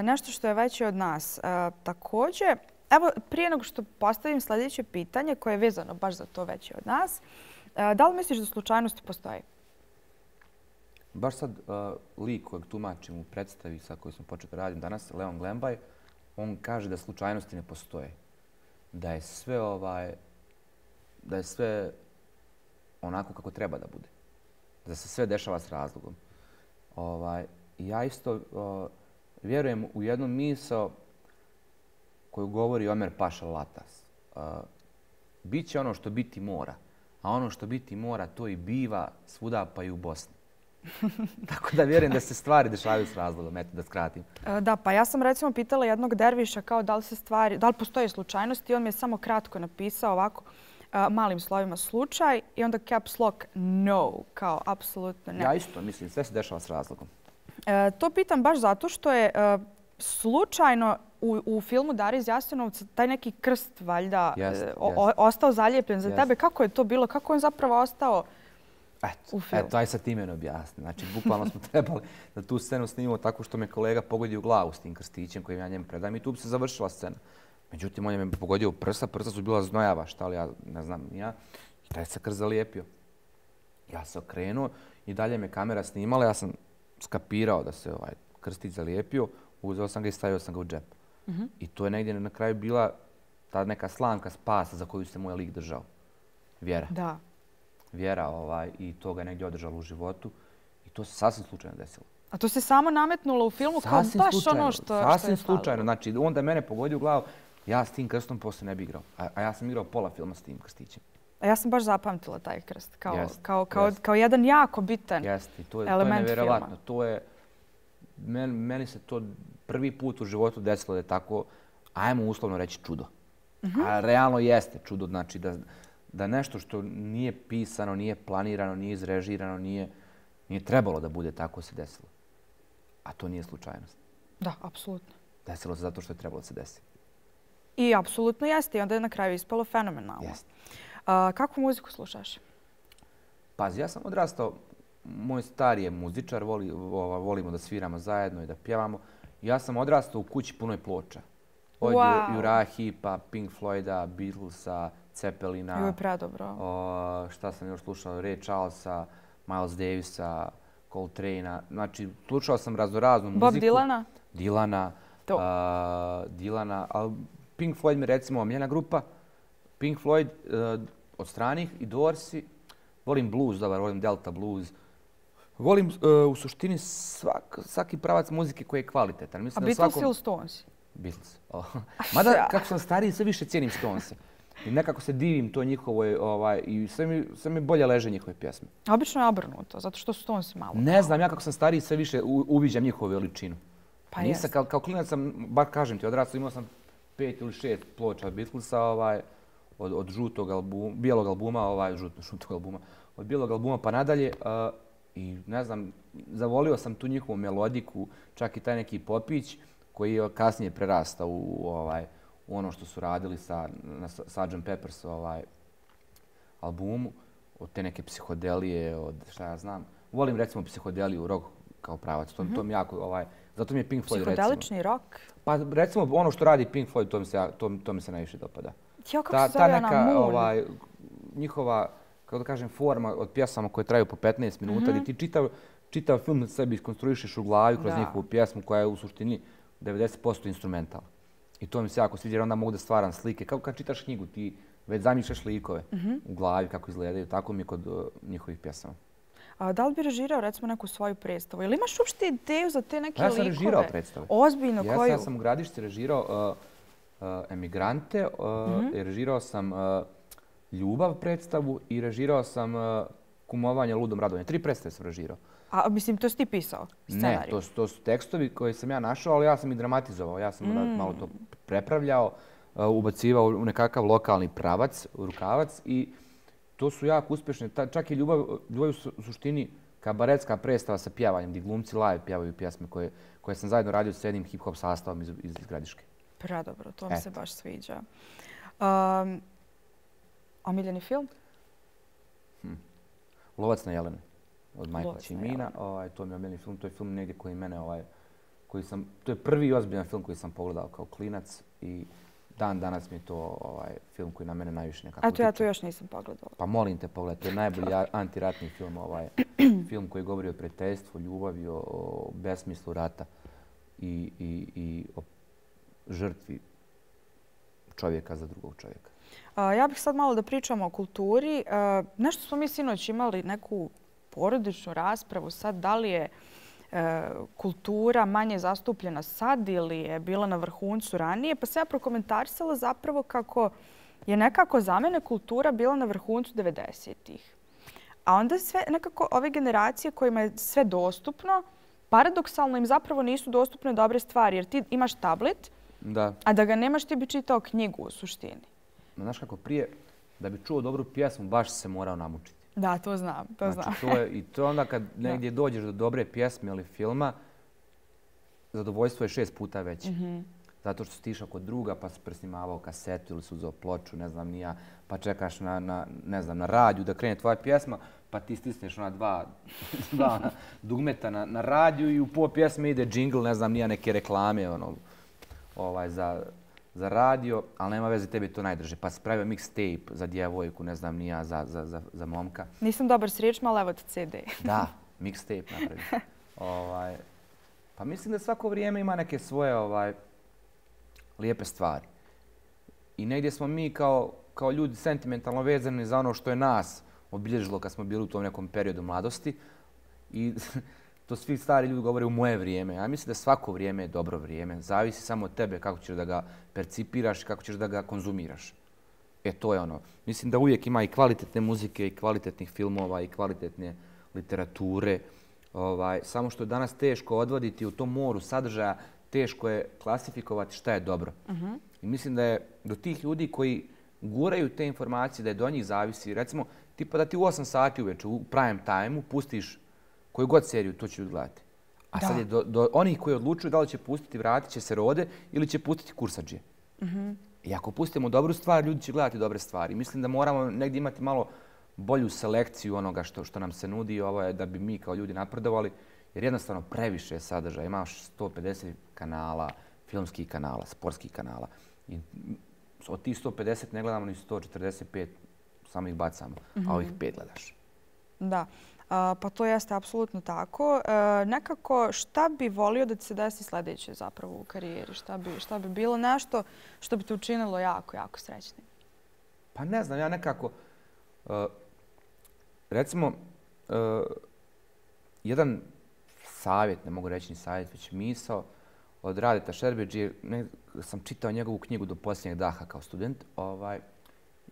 Nešto što je veće od nas. Također, evo, prije nego što postavim sljedeće pitanje koje je vezano baš za to veće od nas, da li misliš da slučajnosti postoje? Baš sad lik kojeg tumačim u predstavi sa kojoj smo počeli raditi danas, Leon Glembaj, on kaže da slučajnosti ne postoje. Da je sve onako kako treba da bude. Da se sve dešava s razlogom. Ja isto vjerujem u jednu misao koju govori Omer Paša Latas. Biće ono što biti mora, a ono što biti mora to i biva svuda pa i u Bosni. Tako da vjerujem da se stvari dešavaju s razlogom, eto da skratim. Da, pa ja sam recimo pitala jednog derviša kao da li postoje slučajnosti i on mi je samo kratko napisao ovako malim slovima slučaj i onda caps lock no, kao apsolutno ne. Ja isto mislim, sve se dešava s razlogom. To pitam baš zato što je slučajno u filmu Dara iz Jasenovca taj neki krst valjda ostao zalijepljen za tebe. Kako je to bilo? Kako on zapravo ostao u filmu? Eto, aj sad ti mene objasni. Znači, bukvalno smo trebali da tu scenu snimimo tako što me kolega pogodio u glavu s tim krstićem kojim ja njemu predajem i tu bi se završila scena. Međutim, on je me pogodio u prsa su bila znojava, šta li ja ne znam ni ja. I taj se krst zalijepio. Ja se okrenuo i dalje me kamera snimala, ja sam skapirao da se krstić zalijepio, uzeo sam ga i stavio sam ga u džep. I to je negdje na kraju bila ta neka slamka spasa za koju se moj lik držao. Vjera. Da. Vjera i to ga je negdje održalo u životu i to se sasvim slučajno desilo. A to se samo nametnulo u filmu kao baš ono što je sasvim slučajno. Znači, onda mene pogodio u glavu, ja s tim krstom poslije ne bi igrao. A ja sam igrao pola filma s tim krstićem. A ja sam baš zapamtila taj krst kao jedan jako bitan element filma. To je, meni se to prvi put u životu desilo da je tako, ajmo uslovno reći, čudo. A realno jeste čudo, znači da nešto što nije pisano, nije planirano, nije izrežirano, nije trebalo da bude tako se desilo. A to nije slučajnost. Da, apsolutno. Desilo se zato što je trebalo da se desi. I apsolutno jeste. I onda je na kraju ispalo fenomenalno. Jeste. Kakvu muziku slušaš? Pazi, ja sam odrastao, moj stari je muzičar, volimo da sviramo zajedno i da pjevamo. Ja sam odrastao u kući punoj ploča. Od Uriah Heepa, Pink Floyda, Beatlesa, Zeppelina. Ovo je predobro. Šta sam još slušao? Ray Charlesa, Miles Davisa, Coltrane-a. Znači, slušao sam raznoraznu muziku. Bob Dylana? Dylana, ali Pink Floyd mi recimo omiljena grupa. Pink Floyd od stranih i Doorsi. Volim blues, volim Delta blues. Volim u suštini svaki pravac muzike koji je kvalitetan. A Beatles ili Stones? Beatles. Mada kako sam stariji sve više cijenim Stonese. I nekako se divim to njihovoj i sve mi bolje leže njihove pjesme. Obično je obrnuto, zato što su Stonesi malo. Ne znam, ja kako sam stariji sve više uviđam njihovu veličinu. Pa nisam, kao klinac sam, bar kažem ti, odrastao imao sam 5 ili 6 ploča od Beatlesa od žutog albuma, bijelog albuma, žutog albuma, od bijelog albuma pa nadalje. I ne znam, zavolio sam tu njihovu melodiku, čak i taj neki popić koji je kasnije prerastao u ono što su radili na Sgt. Pepper's albumu, od te neke psihodelije, od šta ja znam. Volim recimo psihodeliju, rock kao pravac, to mi jako, zato mi je Pink Floyd recimo. Psihodelični rock? Pa recimo ono što radi Pink Floyd, to mi se najviše dopada. Jo, kako se zove ona Moon? Njihova, kako da kažem, forma od pjesama koje traju po 15 minuta, gdje ti čitav film sebi iskonstruišeš u glavi kroz njihovu pjesmu koja je u suštini 90% instrumental. I to mi se jako sviđa jer onda mogu da stvaram slike. Kao kad čitaš knjigu, ti već zamišljaš likove u glavi kako izgledaju. Tako mi je kod njihovih pjesama. Da li bi režirao recimo neku svoju predstavu? Ili imaš uopšte ideju za te neke likove? Ja sam režirao predstave. Ozbiljno, koju? Ja sam u Gradišci režirao Emigrante, režirao sam Ljubav predstavu i režirao sam Kumovanje ludom radovanje. 3 predstave sam režirao. A mislim, to si ti pisao? Scenarij? Ne, to su tekstovi koje sam ja našao, ali ja sam i dramatizovao. Ja sam malo to prepravljao, ubacivao u nekakav lokalni pravac, rukavac i to su jako uspješne. Čak i Ljubav u suštini kabaretska predstava sa pjevanjem, gdje glumci live pjevaju pjesme koje sam zajedno radio s jednim hip-hop sastavom iz Gradiške. Predobro, to mi se baš sviđa. Omiljeni film? Lovac na jelene od Majka Ćimina. To mi je omiljeni film. To je film negdje koji mene, to je prvi ozbiljan film koji sam pogledao kao klinac i dan danas mi je to film koji na mene najviše nekako utiče. Eto, ja to još nisam pogledala. Pa molim te pogledaj, to je najbolji antiratni film. Film koji govori o prijateljstvu, ljubavi, o besmislu rata i o žrtvi čovjeka za drugog čovjeka. Ja bih sad malo da pričamo o kulturi. Nešto smo mi sinoć imali neku porodičnu raspravu sad da li je kultura manje zastupljena sad ili je bila na vrhuncu ranije. Pa sam ja prokomentarisala zapravo kako je nekako za mene kultura bila na vrhuncu 90-ih. A onda sve nekako ove generacije kojima je sve dostupno, paradoksalno im zapravo nisu dostupne dobre stvari. Jer ti imaš tablet, a da ga nemaš ti bi čitao knjigu u suštini. Znaš kako prije, da bi čuo dobru pjesmu, baš se morao namučiti. Da, to znam. I to onda kad negdje dođeš do dobre pjesme ili filma, zadovoljstvo je 6 puta veće. Zato što si ti išao kod druga pa si presnimavao kasetu ili si uzeo ploču, ne znam ni ja, pa čekaš na radiju da krene tvoja pjesma, pa ti stisneš ona dva dugmeta na radiju i u po pjesme ide džingl, ne znam ni ja, neke reklame za radio, ali nema veze, tebi to najdrže. Pa si pravio mixtape za djevojku, ne znam ni ja, za momka. Nisam dobar s riječima, ali evo ti CD. Da, mixtape napravio. Pa mislim da svako vrijeme ima neke svoje lijepe stvari. I negdje smo mi kao ljudi sentimentalno vezani za ono što je nas obilježilo kad smo bili u tom nekom periodu mladosti. I to svi stari ljudi govore u moje vrijeme. Ja mislim da svako vrijeme je dobro vrijeme. Zavisi samo od tebe kako ćeš da ga percipiraš i kako ćeš da ga konzumiraš. To je ono. Mislim da uvijek ima i kvalitetne muzike i kvalitetnih filmova i kvalitetne literature. Samo što je danas teško odvoditi u tom moru sadržaja, teško je klasifikovati šta je dobro. I mislim da je do tih ljudi koji guraju te informacije, da je do njih zavisi. Recimo, tipa da ti u 8 sati uveče u prime time-u pustiš koju god seriju, to će gledati. A sad je do onih koji odlučuju da li će pustiti Vratit će se rode ili će pustiti Kursadžije. I ako pustimo dobru stvar, ljudi će gledati dobre stvari. Mislim da moramo negdje imati malo bolju selekciju onoga što nam se nudi da bi mi kao ljudi napredovali. Jer jednostavno previše je sadržaja. Imaš 150 kanala, filmskih kanala, sportskih kanala. I od tih 150 ne gledamo ni 145, samo ih bacamo, a ovih 5 gledaš. Da. Pa to jeste apsolutno tako. Nekako šta bi volio da ti se desi sljedeće zapravo u karijeri? Šta bi bilo nešto što bi te učinilo jako, jako srećnim? Pa ne znam, ja nekako, recimo, jedan savjet, ne mogu reći ni savjet, već misao od Radeta Šerbedžije, sam čitao njegovu knjigu Do posljednjeg daha kao student,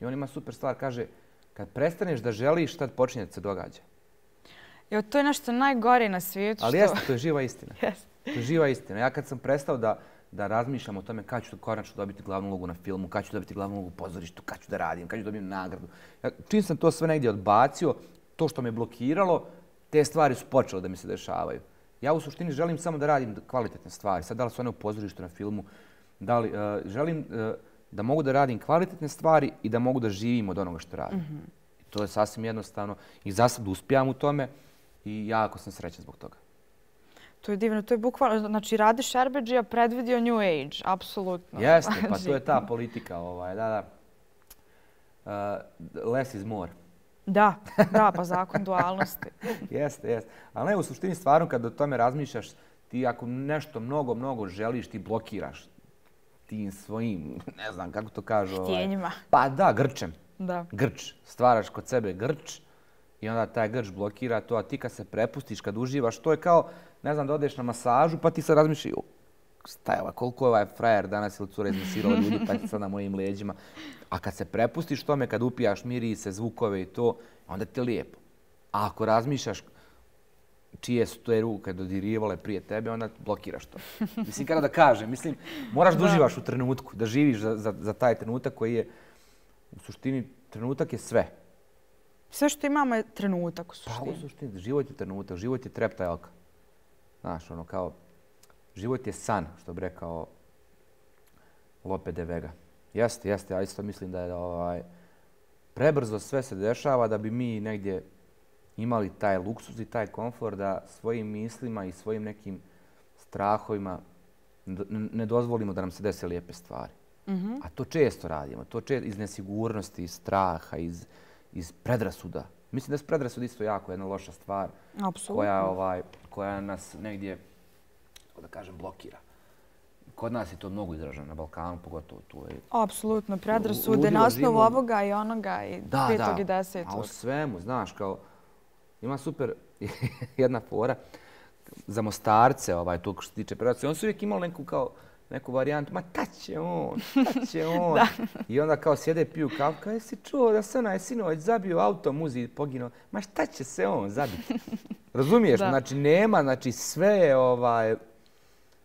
i on ima super stvar, kaže, kad prestaneš da želiš, tad počinje da se događa. To je nešto najgore na svijetu. Ali jeste, to je živa istina. To je živa istina. Ja kad sam prestao da razmišljam o tome kad ću konačno dobiti glavnu ulogu na filmu, kad ću dobiti glavnu ulogu u pozorištu, kad ću da radim, kad ću dobijem nagradu. Čim sam to sve negdje odbacio, to što me blokiralo, te stvari su počele da mi se dešavaju. Ja u suštini želim samo da radim kvalitetne stvari. Sad da li su one u pozorištu, na filmu, želim da mogu da radim kvalitetne stvari i da mogu da živim od onoga što radim. To je sasvim jednostavno i za sad uspijam u tome i jako sam srećan zbog toga. To je divno, to je bukvalno, znači Rade Šerbedžija predvidio New Age, apsolutno. Jeste, pa to je ta politika, Less is more. Da, pa zakon dualnosti. Jeste. Ali ne, u suštini stvarno kad o tome razmišljaš, ti ako nešto mnogo želiš, ti blokiraš tim svojim, ne znam kako to kažu. Htjenjima. Pa da, grčem. Da. Grč. Stvaraš kod sebe grč i onda taj grč blokira to, a ti kad se prepustiš, kad uživaš, to je kao, ne znam, da odeš na masažu pa ti se razmišljaš, koliko je ovaj frajer danas ili cura izmasirala ljudi pa je sad na mojim leđima. A kad se prepustiš tome, kad upijaš mirise, zvukove i to, onda ti je lijepo. A ako razmišljaš čije su te ruke dodirivale prije tebe, onda blokiraš to. Mislim, kada da kažem, moraš da uživaš u trenutku, da živiš za taj trenutak koji je, u suštini, trenutak je sve. Sve što imamo je trenutak u suštini. Pa u suštini, život je trenutak, život je treptajalka. Znaš, ono kao, život je san, što bi rekao Lope de Vega. Jeste, ja isto mislim da je prebrzo sve se dešava da bi mi negdje imali taj luksuz i taj komfor da svojim mislima i svojim nekim strahovima ne dozvolimo da nam se dese lijepe stvari. A to često radimo. To iz nesigurnosti, iz straha, iz predrasuda. Mislim da je predrasud isto jako jedna loša stvar koja nas negdje, da kažem, blokira. Kod nas je to mnogo izraženo, na Balkanu pogotovo tu. Apsolutno, predrasude na osnovu ovoga i onoga i petog i desetog. A o svemu, znaš, kao ima super jedna fora za Mostarce, to što se tiče predrasude. Oni su uvijek imali neku varijantu, ma tad će on. I onda kao sjede, piju kafu, kao jesi čuo da se onaj sinoć zabio auto, muzi poginuo, ma šta će se on zabiti? Razumiješ? Znači nema, sve je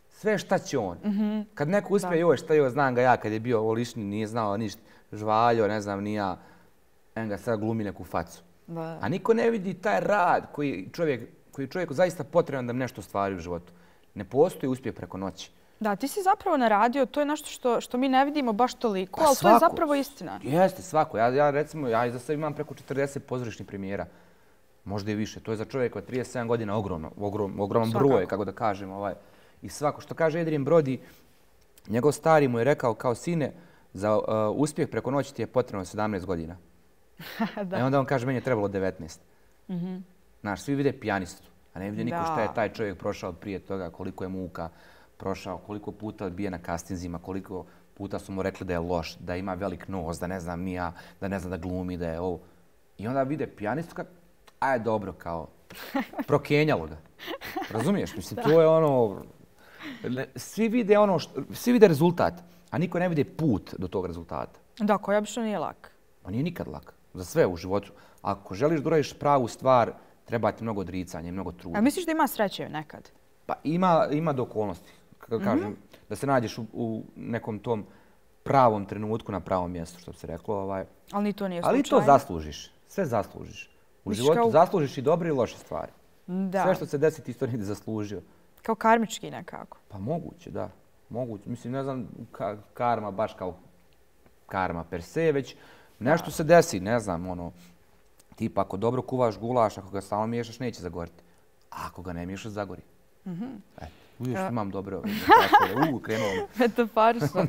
sve šta će on. Kad neko uspije, znam ga ja kad je bio ovo lišni, nije znao ništa, žvaljo, ne znam ni ja, ga sad glumi neku facu. A niko ne vidi taj rad koji čovjeku zaista potreban da nešto stvari u životu. Ne postoji uspjeh preko noći. Da, ti si zapravo naradio, to je nešto što mi ne vidimo baš toliko, ali to je zapravo istina. Jeste, svako. Ja iza sebe imam preko 40 pozorišnih premijera. Možda i više. To je za čovjeka od 37 godina ogroman broj, kako da kažem. I svako. Što kaže Adrien Brody, njegov stari mu je rekao kao sine, za uspjeh preko noći ti je potrebno 17 godina. I onda on kaže, meni je trebalo 19. Znaš, svi vide pijanistu, a ne vide niko šta je taj čovjek prošao prije toga, koliko je muka prošao, koliko puta odbije na kastinzima, koliko puta su mu rekli da je loš, da ima velik nos, da ne znam ni ja, da ne zna da glumi, da je ovo. I onda vide pijanistu kao, a je dobro, kao, prokenjalo ga. Razumiješ? Mislim, to je ono, svi vide rezultat, a niko ne vide put do tog rezultata. Da, koji obično nije lak. On nije nikad lak. Za sve u životu. Ako želiš da uradiš pravu stvar, treba ti mnogo odricanja i mnogo truda. A misliš da ima sreće nekad? Pa ima do okolnosti. Kako kažem, da se nađeš u nekom tom pravom trenutku na pravom mjestu, što bi se reklo. Ali ni to nije slučajno. Ali to zaslužiš. Sve zaslužiš. U životu zaslužiš i dobre i loše stvari. Sve što se desi ti isto nije zaslužio. Kao karmički nekako. Pa moguće, da. Moguće. Mislim, ne znam karma baš kao karma per se, već nešto se desi, ne znam, tipa ako dobro kuvaš gulaš, ako ga stalno miješaš, neće zagoriti. A ako ga ne miješaš, zagori. Uvijek imam dobre krenuo. Metaforično.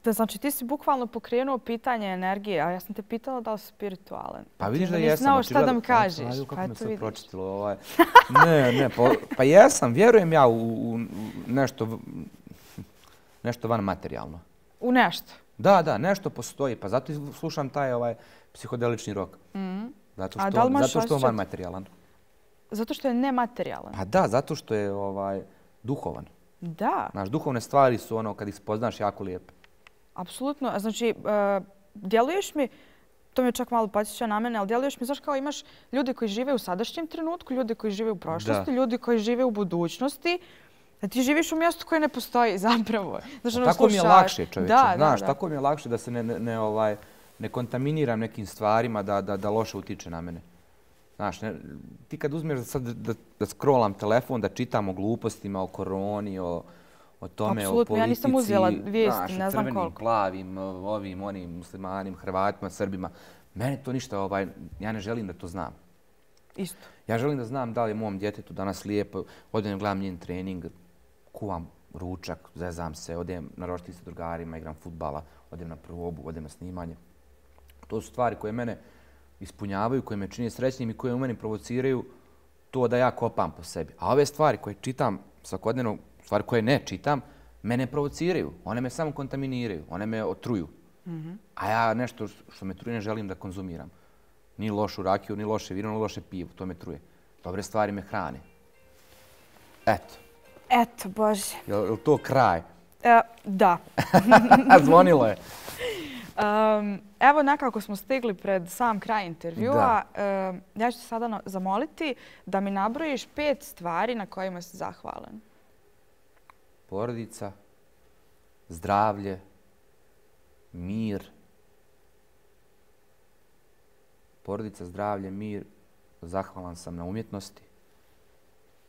Da. Znači, ti si bukvalno pokrenuo pitanje energije, a ja sam te pitala da li si spiritualan. Pa vidiš da jesam. Nisi znao šta da mi kažeš. Kako me se pročitilo. Ne, pa jesam, vjerujem ja u nešto van materijalno. U nešto? Da, nešto postoji. Pa zato slušam taj psihodelični rok. Zato što je van materijalan. Zato što je nematerijalan? Pa da, zato što je duhovan. Da. Znaš, duhovne stvari su kad ih spoznaš jako lijepe. Apsolutno. Znači, djeluješ mi, to mi čak malo podsjeća na mene, ali djeluješ mi, znaš, kao imaš ljude koji žive u sadašnjem trenutku, ljude koji žive u prošlosti, ljudi koji žive u budućnosti. Da ti živiš u mjestu koje ne postoji zapravo. Tako mi je lakše, čovječe. Znaš, tako mi je lakše da se ne kontaminiram nekim stvarima da loše utiče na mene. Znaš, ti kad uzmeš sad da scrollam telefon, da čitam o glupostima, o koroni, o tome, o politici, ja nisam uzela vijesti, ne znam crvenim, koliko. plavim, ovim, onim, muslimanim, Hrvatima, Srbima. Mene to ništa, ja ne želim da to znam. Isto. Ja želim da znam da li je mom djetetu danas lijepo, odem gledam njen trening, kuvam ručak, zezam se, odem na roštilj sa drugarima, igram fudbala, odem na probu, odem na snimanje. To su stvari koje mene ispunjavaju, koje me čine srećnim i koje u meni provociraju to da ja kopam po sebi. A ove stvari koje čitam svakodnevno, stvari koje ne čitam, mene provociraju. One me samo kontaminiraju, one me otruju. A ja nešto što me truje ne želim da konzumiram. Ni lošu rakiju, ni loše vino, ni loše pivo. To me truje. Dobre stvari me hrane. Eto. Eto, Bože. Je li to kraj? Da. Zvonilo je. Evo nekako smo stigli pred sam kraj intervjua. Ja ću te sada zamoliti da mi nabrojiš 5 stvari na kojima si zahvalan. Porodica, zdravlje, mir. Porodica, zdravlje, mir. Zahvalan sam na umjetnosti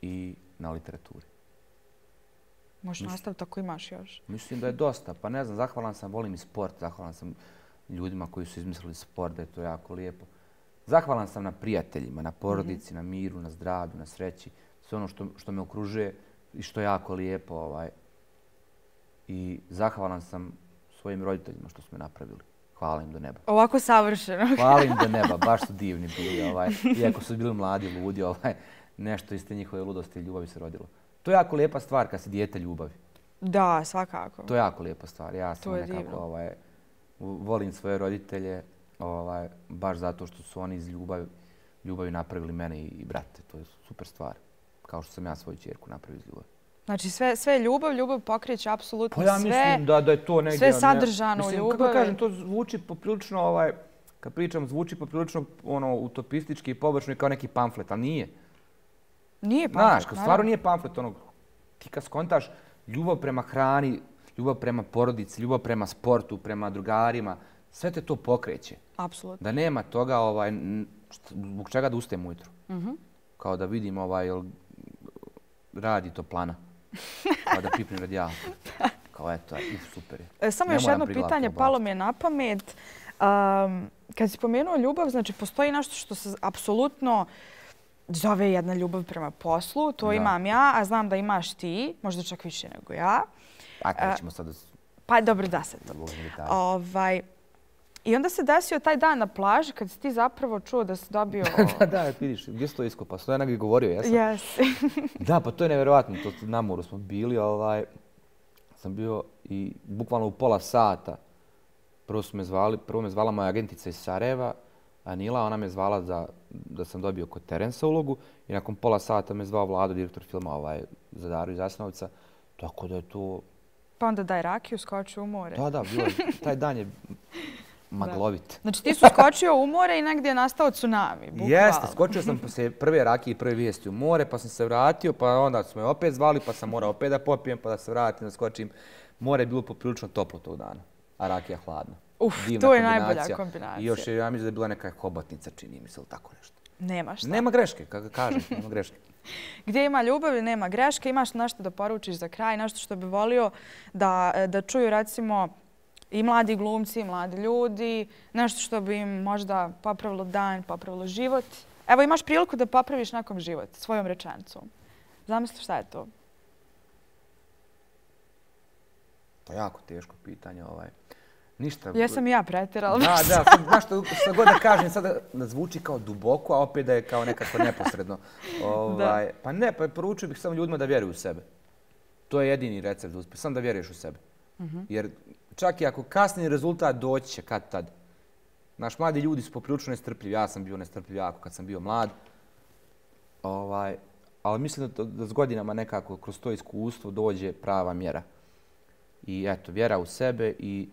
i na literaturi. Možeš nastaviti ako imaš još. Mislim da je dosta. Pa ne znam, zahvalan sam, volim i sport. Zahvalan sam ljudima koji su izmislili sport, da je to jako lijepo. Zahvalan sam na prijateljima, na porodici, na miru, na zdravlju, na sreći. Sve ono što me okružuje i što je jako lijepo. I zahvalan sam svojim roditeljima što su me napravili. Hvala im do neba. Ovako savršeno. Hvala im do neba, baš su divni bili. Iako su bili mladi, ludi, nešto iz te njihove ludosti i ljubavi se rodilo. To je jako lijepa stvar kad se dijete ljubavi. Da, svakako. To je jako lijepa stvar. Ja sam nekako volim svoje roditelje baš zato što su oni iz ljubavi napravili mene i brate. To je super stvar. Kao što sam ja svoju ćerku napravio iz ljubavi. Znači sve je ljubav pokreće apsolutno sve. Pa ja mislim da je to negdje... Sve sadržano u ljubavi. Kako kažem, to zvuči poprilično, kad pričam, zvuči poprilično utopistički i površno i kao neki pamflet, ali nije. Nije pamflet, znaš, stvarno nije pamflet. Ti kad skontaš ljubav prema hrani, ljubav prema porodici, ljubav prema sportu, prema drugarima, sve te to pokreće. Apsolutno. Da nema toga, zbog čega da ustajem ujutro. Kao da vidim jel radi toplana. Kao da pipne radijator. Kao eto, super je. Samo još jedno pitanje palo mi je na pamet. Kad si pomenuo ljubav, znači postoji nešto što se apsolutno zove jedna ljubav prema poslu. To imam ja, a znam da imaš ti, možda čak više nego ja. Pa krećemo sad. Pa dobro, da se to. I onda se desio taj dan na plaži kad si ti zapravo čuo da si dobio... Da, vidiš, gdje si to iskopao? To je negdje govorio, jesam? Jesi. Da, pa to je nevjerojatno. Na moru smo bili, sam bio i bukvalno u pola sata. Prvo me zvala moja agentica iz Sarajeva, Anila, ona me zvala da sam dobio kod Terensa ulogu i nakon pola sata me zvao Vlado, direktor filma za Daru iz Jasenovca. Tako da je to... Pa onda daj rakiju, skoči u more. Da, taj dan je maglovit. Znači ti su skočio u more i negdje je nastao tsunami, bukvalno. Jeste, skočio sam poslije prve rakije i prve vijesti u more, pa sam se vratio, pa onda su me opet zvali, pa sam morao opet da popijem, pa da se vratim, da skočim. More je bilo poprilično toplo tog dana, a rakija hladna. To je najbolja kombinacija. I još ja mislim da je bila neka hobotnica, čini mi se, ili tako nešto. Nema šta. Nema greške, kako kažem, nema greške. Gdje ima ljubavi, nema greške. Imaš nešto da poručiš za kraj, nešto što bi volio da čuju, recimo, i mladi glumci, i mladi ljudi, nešto što bi im možda popravilo dan, popravilo život. Evo, imaš priliku da popraviš nekom život svojom rečenicom. Zamisli šta je to? To je jako teško pitanje. Ništa. Jesam i ja pretjerala. Da, znaš što god da kažem, sada da zvuči kao duboko, a opet da je kao nekako neposredno. Pa ne, pa poručio bih samo ljudima da vjeruju u sebe. To je jedini recept za uspjeh, samo da vjeruješ u sebe. Jer čak i ako kasni rezultat doći će kad tad. Naš mladi ljudi su poprilično nestrpljivi. Ja sam bio nestrpljiv jako kad sam bio mlad. Ali mislim da s godinama nekako kroz to iskustvo dođe prava mjera. I eto, vjera u sebe i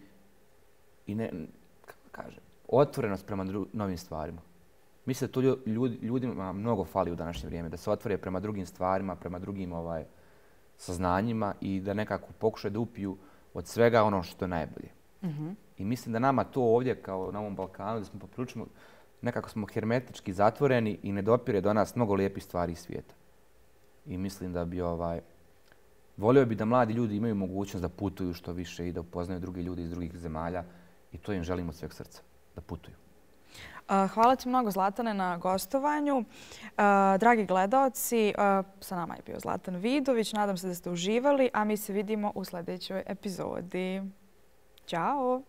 kako kažem, otvorenost prema novim stvarima. Mislim da to ljudima mnogo fali u današnje vrijeme, da se otvore prema drugim stvarima, prema drugim saznanjima i da nekako pokušaju da upiju od svega ono što je najbolje. I mislim da nama to ovdje, kao na ovom Balkanu, da smo poprilično, nekako smo hermetički zatvoreni i ne dopire do nas mnogo lijepih stvari iz svijeta. I mislim da bi volio bi da mladi ljudi imaju mogućnost da putuju što više i da upoznaju druge ljudi iz drugih zemalja i to im želim od sveg srca, da putuju. Hvala ti mnogo, Zlatane, na gostovanju. Dragi gledaoci, sa nama je bio Zlatan Vidović. Nadam se da ste uživali, a mi se vidimo u sljedećoj epizodi. Ćao!